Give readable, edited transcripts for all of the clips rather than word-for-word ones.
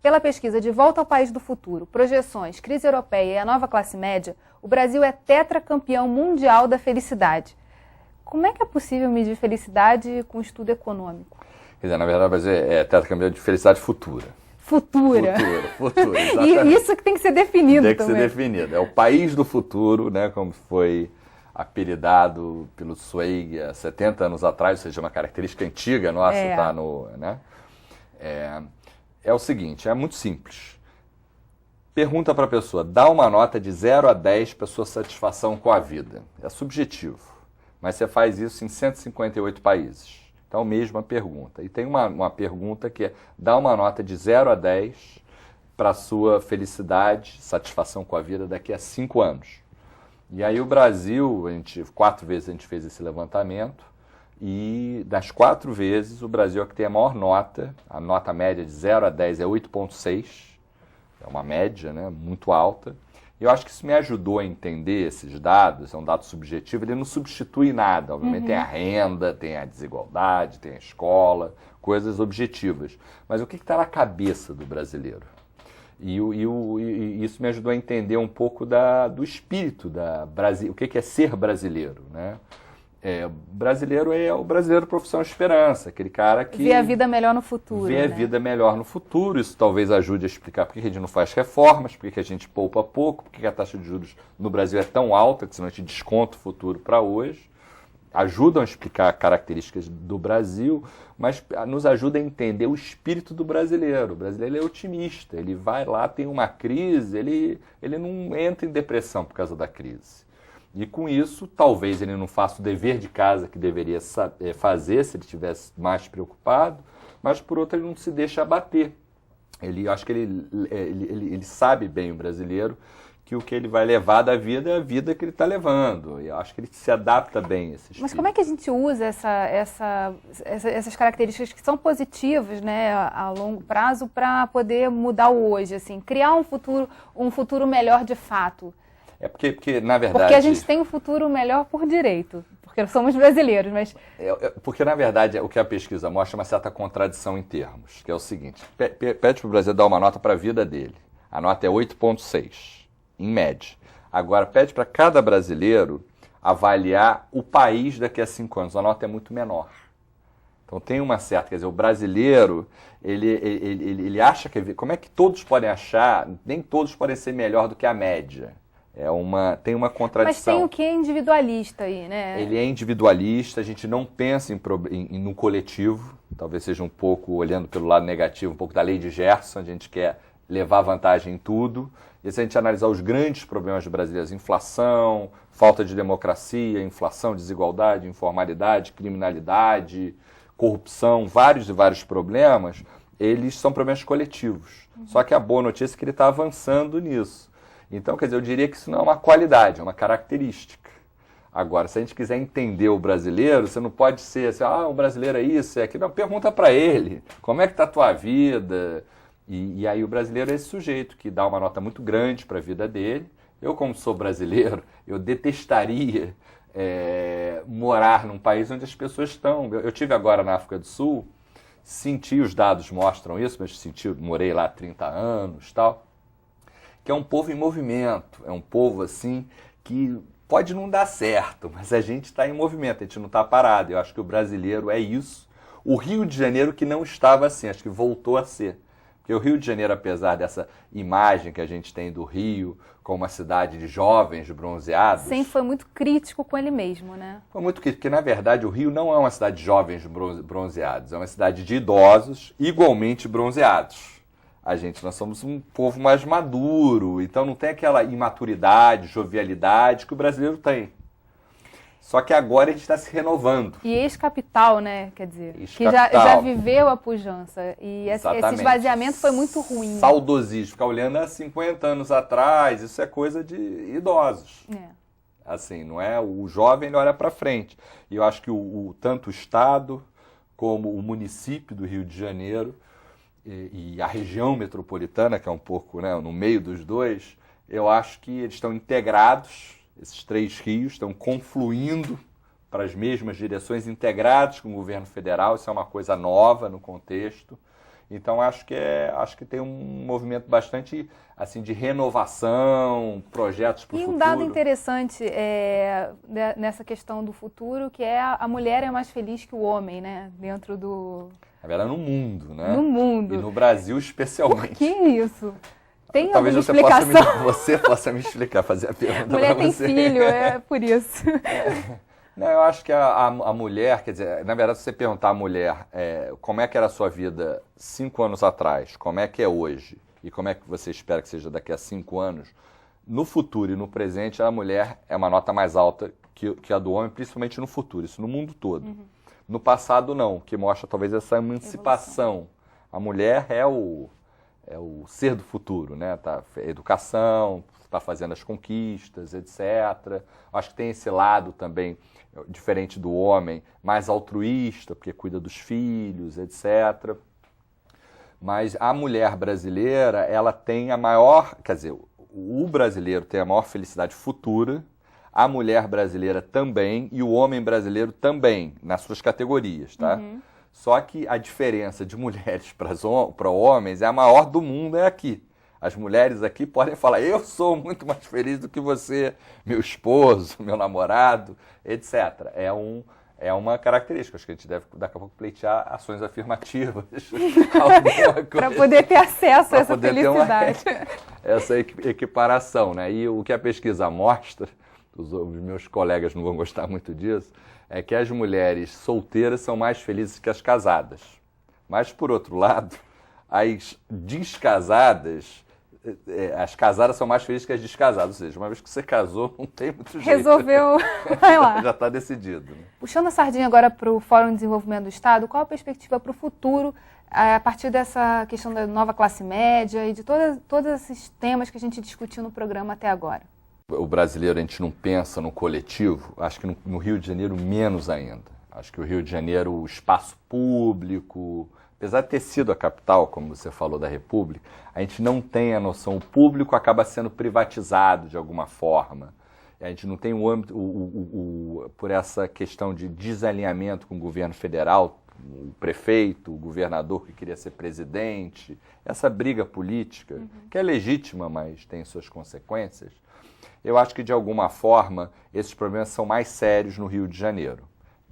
Pela pesquisa De Volta ao País do Futuro, Projeções, Crise Europeia e a Nova Classe Média, o Brasil é tetracampeão mundial da felicidade. Como é que é possível medir felicidade com estudo econômico? Quer dizer, na verdade, o Brasil é tetracampeão de felicidade futura. Futura, exatamente. E isso que tem que ser definido também. Tem que ser definido. É o país do futuro, né, como foi apelidado pelo Zweig há 70 anos atrás, ou seja, uma característica antiga nossa, tá no... Né? É o seguinte, é muito simples. Pergunta para a pessoa, dá uma nota de 0 a 10 para sua satisfação com a vida. É subjetivo, mas você faz isso em 158 países. Então, mesma pergunta. E tem uma pergunta que é, dá uma nota de 0 a 10 para a sua felicidade, satisfação com a vida daqui a 5 anos. E aí o Brasil, 4 vezes a gente fez esse levantamento, e das 4 vezes o Brasil é que tem a maior nota, a nota média de 0 a 10 é 8,6, é uma média, né, muito alta. Eu acho que isso me ajudou a entender esses dados, é um dado subjetivo, ele não substitui nada, obviamente tem a renda, tem a desigualdade, tem a escola, coisas objetivas. Mas o que está na cabeça do brasileiro? E isso me ajudou a entender um pouco do espírito da Brasil, o que é ser brasileiro, né? Brasileiro é o brasileiro profissão esperança, aquele cara que... Vê a vida melhor no futuro. Vê a vida melhor no futuro, isso talvez ajude a explicar por que a gente não faz reformas, por que a gente poupa pouco, por que a taxa de juros no Brasil é tão alta, que senão a gente desconta o futuro para hoje. Ajudam a explicar características do Brasil, mas nos ajuda a entender o espírito do brasileiro. O brasileiro é otimista, ele vai lá, tem uma crise, ele não entra em depressão por causa da crise. E com isso, talvez ele não faça o dever de casa que deveria fazer se ele estivesse mais preocupado, mas por outro ele não se deixa abater. Acho que ele sabe bem, o brasileiro, que o que ele vai levar da vida é a vida que ele está levando. E eu acho que ele se adapta bem a esse espírito. Mas como é que a gente usa essas características que são positivas, né, a longo prazo para poder mudar o hoje, assim, criar um futuro melhor de fato? Porque, na verdade... Porque a gente tem um futuro melhor por direito, porque somos brasileiros, mas... Porque, na verdade, o que a pesquisa mostra é uma certa contradição em termos, que é o seguinte, pede para o Brasil dar uma nota para a vida dele. A nota é 8,6, em média. Agora, pede para cada brasileiro avaliar o país daqui a 5 anos. A nota é muito menor. Então, tem uma certa... Quer dizer, o brasileiro, ele acha que... Como é que todos podem achar? Nem todos podem ser melhor do que a média. Tem uma contradição. Mas tem o que é individualista aí, né? Ele é individualista, a gente não pensa no coletivo, talvez seja um pouco, olhando pelo lado negativo, um pouco da lei de Gerson, a gente quer levar vantagem em tudo. E se a gente analisar os grandes problemas brasileiros, inflação, falta de democracia, inflação, desigualdade, informalidade, criminalidade, corrupção, vários e vários problemas, eles são problemas coletivos. Só que a boa notícia é que ele está avançando nisso. Então, quer dizer, eu diria que isso não é uma qualidade, é uma característica. Agora, se a gente quiser entender o brasileiro, você não pode ser assim, o brasileiro é isso, é aquilo. Não, pergunta para ele, como é que está a tua vida? E aí o brasileiro é esse sujeito que dá uma nota muito grande para a vida dele. Eu, como sou brasileiro, eu detestaria morar num país onde as pessoas estão... Eu tive agora na África do Sul, senti, os dados mostram isso, mas morei lá há 30 anos e tal, que é um povo em movimento, é um povo assim que pode não dar certo, mas a gente está em movimento, a gente não está parado. Eu acho que o brasileiro é isso. O Rio de Janeiro que não estava assim, acho que voltou a ser. Porque o Rio de Janeiro, apesar dessa imagem que a gente tem do Rio como uma cidade de jovens bronzeados... Sempre foi muito crítico com ele mesmo, né? Foi muito crítico, porque na verdade o Rio não é uma cidade de jovens bronzeados, é uma cidade de idosos igualmente bronzeados. Nós somos um povo mais maduro, então não tem aquela imaturidade, jovialidade que o brasileiro tem. Só que agora a gente está se renovando. E ex-capital, né? Quer dizer, que já viveu a pujança. E esse esvaziamento foi muito ruim. Saudosismo, ficar olhando há 50 anos atrás, isso é coisa de idosos. Assim, não é? O jovem ele olha para frente. E eu acho que tanto o Estado como o município do Rio de Janeiro e a região metropolitana, que é um pouco, né, no meio dos dois, eu acho que eles estão integrados, esses 3 rios estão confluindo para as mesmas direções, integrados com o governo federal, isso é uma coisa nova no contexto. Então acho que tem um movimento bastante assim de renovação, projetos para o futuro. E um dado interessante nessa questão do futuro, que é a mulher é mais feliz que o homem, né? Dentro do... Na verdade, no mundo, né? No mundo. E no Brasil especialmente. Por que isso? Tem Talvez alguma explicação? Você possa me explicar, fazer a pergunta para você. Mulher tem filho, é por isso. Não, eu acho que a mulher, quer dizer, na verdade, se você perguntar à mulher como é que era a sua vida 5 anos atrás, como é que é hoje e como é que você espera que seja daqui a 5 anos, no futuro e no presente, a mulher é uma nota mais alta que a do homem, principalmente no futuro, isso no mundo todo. Uhum. No passado, não, que mostra talvez essa emancipação. A mulher é o ser do futuro, né? Tá, educação, está fazendo as conquistas, etc. Acho que tem esse lado também, diferente do homem, mais altruísta, porque cuida dos filhos, etc. Mas a mulher brasileira, ela tem a maior, quer dizer, o brasileiro tem a maior felicidade futura, a mulher brasileira também e o homem brasileiro também, nas suas categorias, tá? Uhum. Só que a diferença de mulheres para homens é a maior do mundo, é aqui. As mulheres aqui podem falar, eu sou muito mais feliz do que você, meu esposo, meu namorado, etc. É uma característica. Acho que a gente deve, daqui a pouco, pleitear ações afirmativas. Para poder ter acesso a essa felicidade. Essa equiparação, né? E o que a pesquisa mostra, os meus colegas não vão gostar muito disso, é que as mulheres solteiras são mais felizes que as casadas. Mas, por outro lado, as descasadas... As casadas são mais felizes que as descasadas, ou seja, uma vez que você casou, não tem muito jeito. Resolveu, vai lá. Já está decidido. Né? Puxando a sardinha agora para o Fórum de Desenvolvimento do Estado, qual a perspectiva para o futuro, a partir dessa questão da nova classe média e de todos esses temas que a gente discutiu no programa até agora? O brasileiro, a gente não pensa no coletivo, acho que no Rio de Janeiro menos ainda. Acho que o Rio de Janeiro, o espaço público... Apesar de ter sido a capital, como você falou, da República, a gente não tem a noção, o público acaba sendo privatizado de alguma forma. A gente não tem o âmbito, por essa questão de desalinhamento com o governo federal, o prefeito, o governador que queria ser presidente, essa briga política, que é legítima, mas tem suas consequências. Eu acho que, de alguma forma, esses problemas são mais sérios no Rio de Janeiro.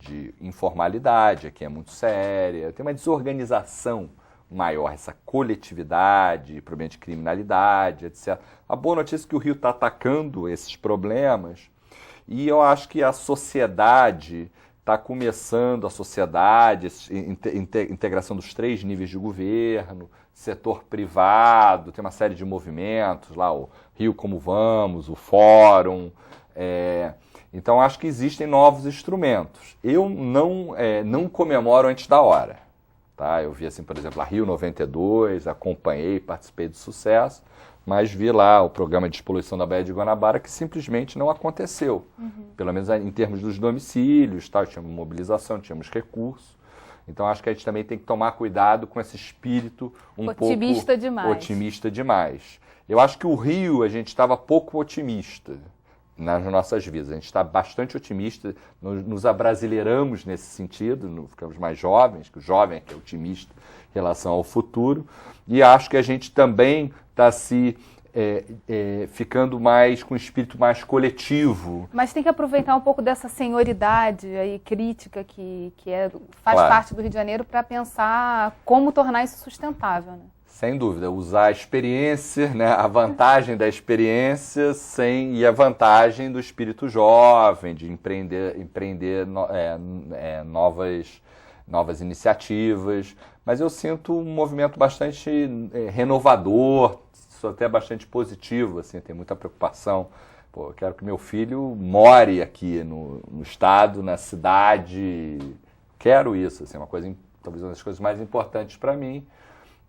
De informalidade, aqui é muito séria, tem uma desorganização maior, essa coletividade, problema de criminalidade, etc. A boa notícia é que o Rio está atacando esses problemas e eu acho que a sociedade está começando, integração dos 3 níveis de governo, setor privado, tem uma série de movimentos lá, o Rio Como Vamos, o Fórum... Então, acho que existem novos instrumentos. Eu não comemoro antes da hora. Tá? Eu vi, assim, por exemplo, a Rio 92, acompanhei, participei do sucesso, mas vi lá o programa de despoluição da Baía de Guanabara que simplesmente não aconteceu. Pelo menos em termos dos domicílios, tá? Tínhamos mobilização, tínhamos recurso. Então, acho que a gente também tem que tomar cuidado com esse espírito otimista demais. Otimista demais. Eu acho que o Rio, a gente estava pouco otimista nas nossas vidas. A gente está bastante otimista, nos abrasileiramos nesse sentido, ficamos mais jovens, que o jovem é que é otimista em relação ao futuro, e acho que a gente também está ficando mais com um espírito mais coletivo. Mas tem que aproveitar um pouco dessa senioridade aí, crítica que faz Claro. parte do Rio de Janeiro para pensar como tornar isso sustentável, né? Sem dúvida, usar a experiência, né, a vantagem da experiência e a vantagem do espírito jovem, de empreender novas iniciativas. Mas eu sinto um movimento bastante renovador, sou até bastante positivo, assim, tenho muita preocupação. Pô, eu quero que meu filho more aqui no estado, na cidade. Quero isso, assim, talvez uma das coisas mais importantes para mim.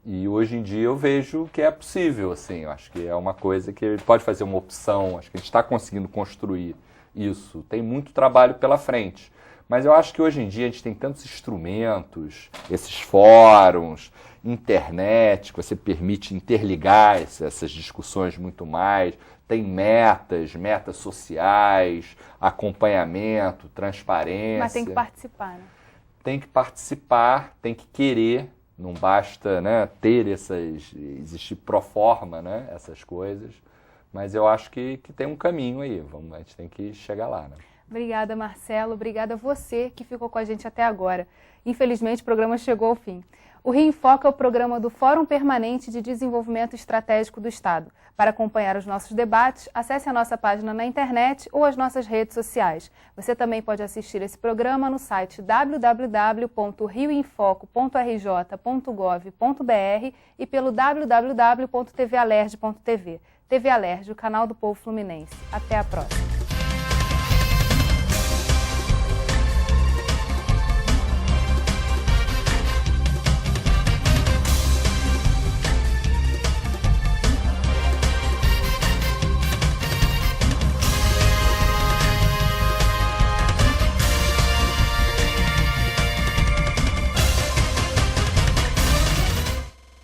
E hoje em dia eu vejo que é possível, assim, eu acho que é uma coisa que ele pode fazer uma opção, acho que a gente está conseguindo construir isso. Tem muito trabalho pela frente, mas eu acho que hoje em dia a gente tem tantos instrumentos, esses fóruns, internet, que você permite interligar essas discussões muito mais, tem metas sociais, acompanhamento, transparência. Mas tem que participar, né? Tem que participar, tem que querer, Não basta, né, existir pro forma, né, essas coisas, mas eu acho que tem um caminho aí, a gente tem que chegar lá, né? Obrigada, Marcelo. Obrigada a você que ficou com a gente até agora. Infelizmente, o programa chegou ao fim. O Rio em Foco é o programa do Fórum Permanente de Desenvolvimento Estratégico do Estado. Para acompanhar os nossos debates, acesse a nossa página na internet ou as nossas redes sociais. Você também pode assistir esse programa no site www.rioinfoco.rj.gov.br e pelo www.tvalerj.tv. TV Alerj, o canal do povo fluminense. Até a próxima.